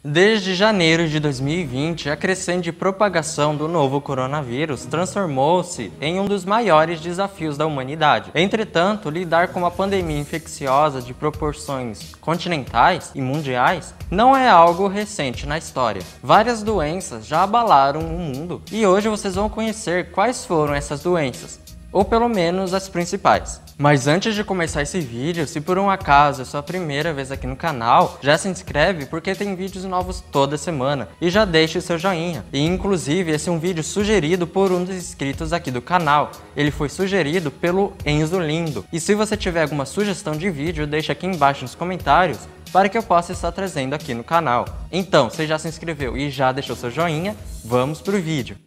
Desde janeiro de 2020, a crescente propagação do novo coronavírus transformou-se em um dos maiores desafios da humanidade. Entretanto, lidar com uma pandemia infecciosa de proporções continentais e mundiais não é algo recente na história. Várias doenças já abalaram o mundo e hoje vocês vão conhecer quais foram essas doenças, ou pelo menos as principais. Mas antes de começar esse vídeo, se por um acaso é sua primeira vez aqui no canal, já se inscreve porque tem vídeos novos toda semana e já deixa o seu joinha. E inclusive esse é um vídeo sugerido por um dos inscritos aqui do canal. Ele foi sugerido pelo Enzo Lindo. E se você tiver alguma sugestão de vídeo, deixa aqui embaixo nos comentários para que eu possa estar trazendo aqui no canal. Então, você já se inscreveu e já deixou seu joinha? Vamos pro vídeo.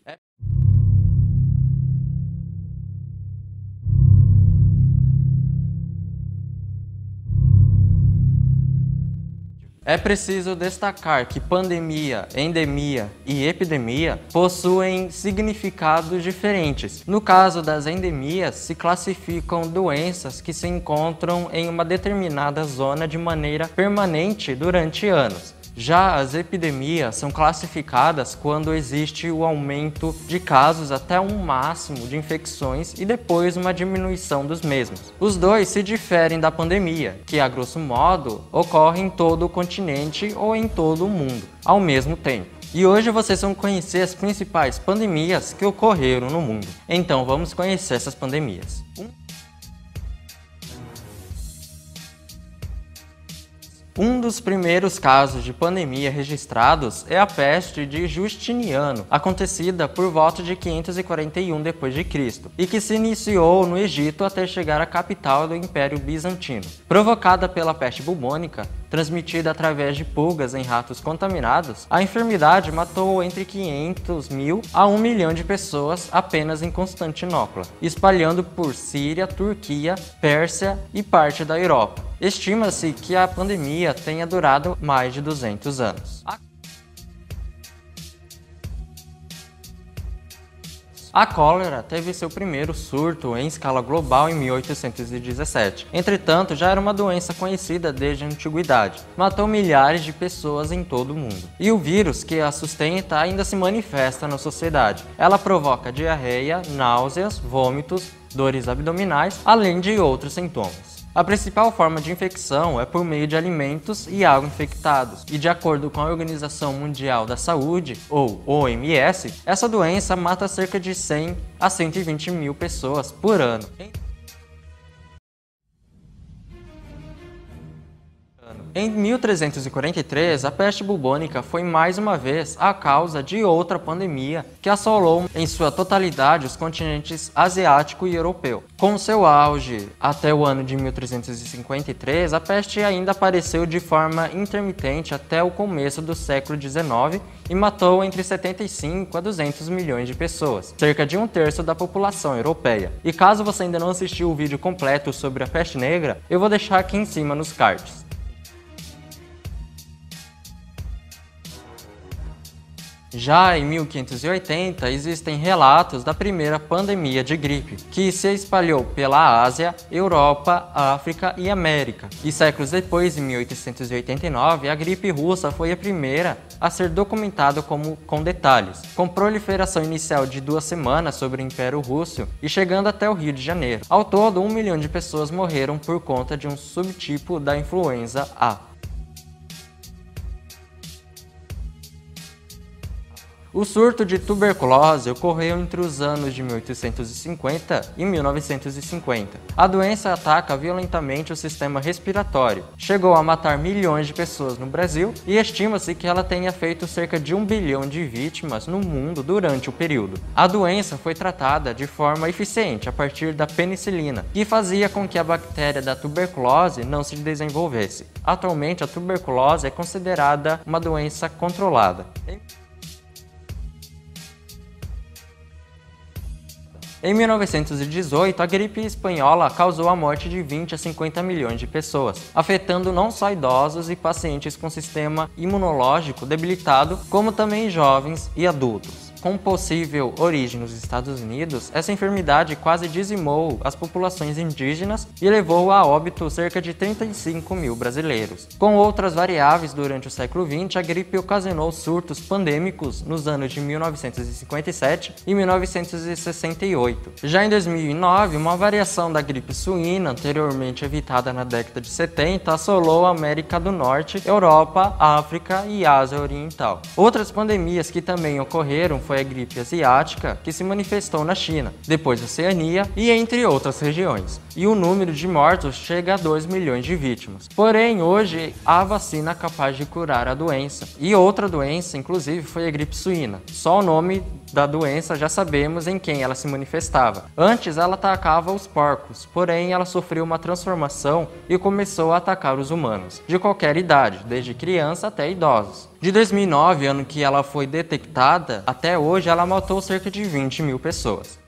É preciso destacar que pandemia, endemia e epidemia possuem significados diferentes. No caso das endemias, se classificam doenças que se encontram em uma determinada zona de maneira permanente durante anos. Já as epidemias são classificadas quando existe o aumento de casos até um máximo de infecções e depois uma diminuição dos mesmos. Os dois se diferem da pandemia, que a grosso modo ocorre em todo o continente ou em todo o mundo, ao mesmo tempo. E hoje vocês vão conhecer as principais pandemias que ocorreram no mundo. Então vamos conhecer essas pandemias. Um dos primeiros casos de pandemia registrados é a peste de Justiniano, acontecida por volta de 541 d.C., e que se iniciou no Egito até chegar à capital do Império Bizantino. Provocada pela peste bubônica, transmitida através de pulgas em ratos contaminados, a enfermidade matou entre 500 mil a 1 milhão de pessoas apenas em Constantinopla, espalhando por Síria, Turquia, Pérsia e parte da Europa. Estima-se que a pandemia tenha durado mais de 200 anos. A cólera teve seu primeiro surto em escala global em 1817. Entretanto, já era uma doença conhecida desde a antiguidade. Matou milhares de pessoas em todo o mundo. E o vírus que a sustenta ainda se manifesta na sociedade. Ela provoca diarreia, náuseas, vômitos, dores abdominais, além de outros sintomas. A principal forma de infecção é por meio de alimentos e água infectados, e de acordo com a Organização Mundial da Saúde, ou OMS, essa doença mata cerca de 100 a 120 mil pessoas por ano. Em 1343, a peste bubônica foi mais uma vez a causa de outra pandemia que assolou em sua totalidade os continentes asiático e europeu. Com seu auge até o ano de 1353, a peste ainda apareceu de forma intermitente até o começo do século XIX e matou entre 75 a 200 milhões de pessoas, cerca de 1/3 da população europeia. E caso você ainda não assistiu o vídeo completo sobre a peste negra, eu vou deixar aqui em cima nos cards. Já em 1580, existem relatos da primeira pandemia de gripe, que se espalhou pela Ásia, Europa, África e América. E séculos depois, em 1889, a gripe russa foi a primeira a ser documentada com detalhes, com proliferação inicial de 2 semanas sobre o Império Russo e chegando até o Rio de Janeiro. Ao todo, 1 milhão de pessoas morreram por conta de um subtipo da influenza A. O surto de tuberculose ocorreu entre os anos de 1850 e 1950. A doença ataca violentamente o sistema respiratório. Chegou a matar milhões de pessoas no Brasil e estima-se que ela tenha feito cerca de 1 bilhão de vítimas no mundo durante o período. A doença foi tratada de forma eficiente a partir da penicilina, que fazia com que a bactéria da tuberculose não se desenvolvesse. Atualmente, a tuberculose é considerada uma doença controlada. Em 1918, a gripe espanhola causou a morte de 20 a 50 milhões de pessoas, afetando não só idosos e pacientes com sistema imunológico debilitado, como também jovens e adultos. com possível origem nos Estados Unidos, essa enfermidade quase dizimou as populações indígenas e levou a óbito cerca de 35 mil brasileiros. Com outras variáveis durante o século XX, a gripe ocasionou surtos pandêmicos nos anos de 1957 e 1968. Já em 2009, uma variação da gripe suína, anteriormente evitada na década de 70, assolou a América do Norte, Europa, África e Ásia Oriental. Outras pandemias que também ocorreram foi a gripe asiática, que se manifestou na China, depois Oceania e entre outras regiões. E o número de mortos chega a 2 milhões de vítimas. Porém, hoje há vacina capaz de curar a doença. E outra doença, inclusive, foi a gripe suína. Só o nome da doença já sabemos em quem ela se manifestava. Antes ela atacava os porcos, porém ela sofreu uma transformação e começou a atacar os humanos, de qualquer idade, desde criança até idosos. De 2009, ano que ela foi detectada, até hoje ela matou cerca de 20 mil pessoas.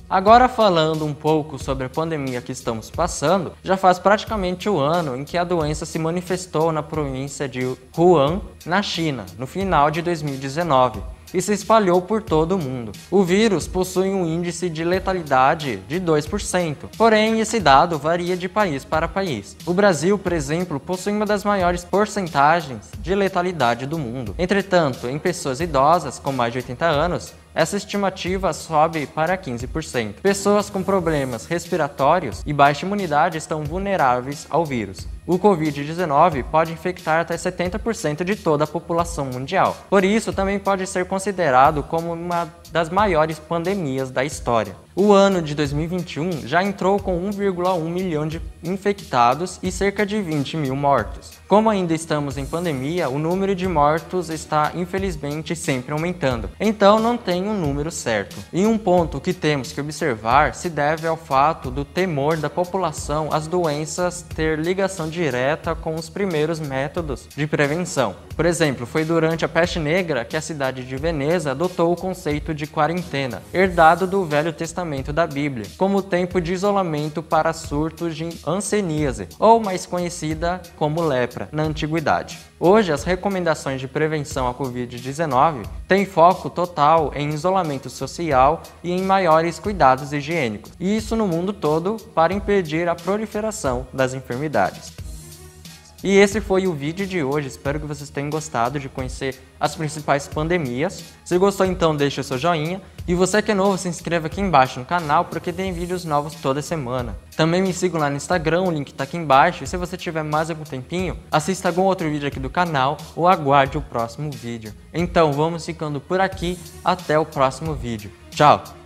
Agora falando um pouco sobre a pandemia que estamos passando, já faz praticamente um ano em que a doença se manifestou na província de Wuhan, na China, no final de 2019. E se espalhou por todo o mundo. O vírus possui um índice de letalidade de 2%, porém esse dado varia de país para país. O Brasil, por exemplo, possui uma das maiores porcentagens de letalidade do mundo. Entretanto, em pessoas idosas com mais de 80 anos, essa estimativa sobe para 15%. Pessoas com problemas respiratórios e baixa imunidade estão vulneráveis ao vírus. O Covid-19 pode infectar até 70% de toda a população mundial. Por isso, também pode ser considerado como uma das maiores pandemias da história. O ano de 2021 já entrou com 1,1 milhão de infectados e cerca de 20 mil mortos. Como ainda estamos em pandemia, o número de mortos está infelizmente sempre aumentando. Então não tem um número certo. E um ponto que temos que observar se deve ao fato do temor da população às doenças ter ligação direta com os primeiros métodos de prevenção. Por exemplo, foi durante a Peste Negra que a cidade de Veneza adotou o conceito de quarentena, herdado do Velho Testamento da Bíblia, como tempo de isolamento para surtos de hanseníase, ou mais conhecida como lepra, na antiguidade. Hoje, as recomendações de prevenção à Covid-19 têm foco total em isolamento social e em maiores cuidados higiênicos, e isso no mundo todo para impedir a proliferação das enfermidades. E esse foi o vídeo de hoje, espero que vocês tenham gostado de conhecer as principais pandemias. Se gostou, então deixa o seu joinha. E você que é novo, se inscreva aqui embaixo no canal, porque tem vídeos novos toda semana. Também me sigam lá no Instagram, o link tá aqui embaixo. E se você tiver mais algum tempinho, assista algum outro vídeo aqui do canal ou aguarde o próximo vídeo. Então vamos ficando por aqui, até o próximo vídeo. Tchau!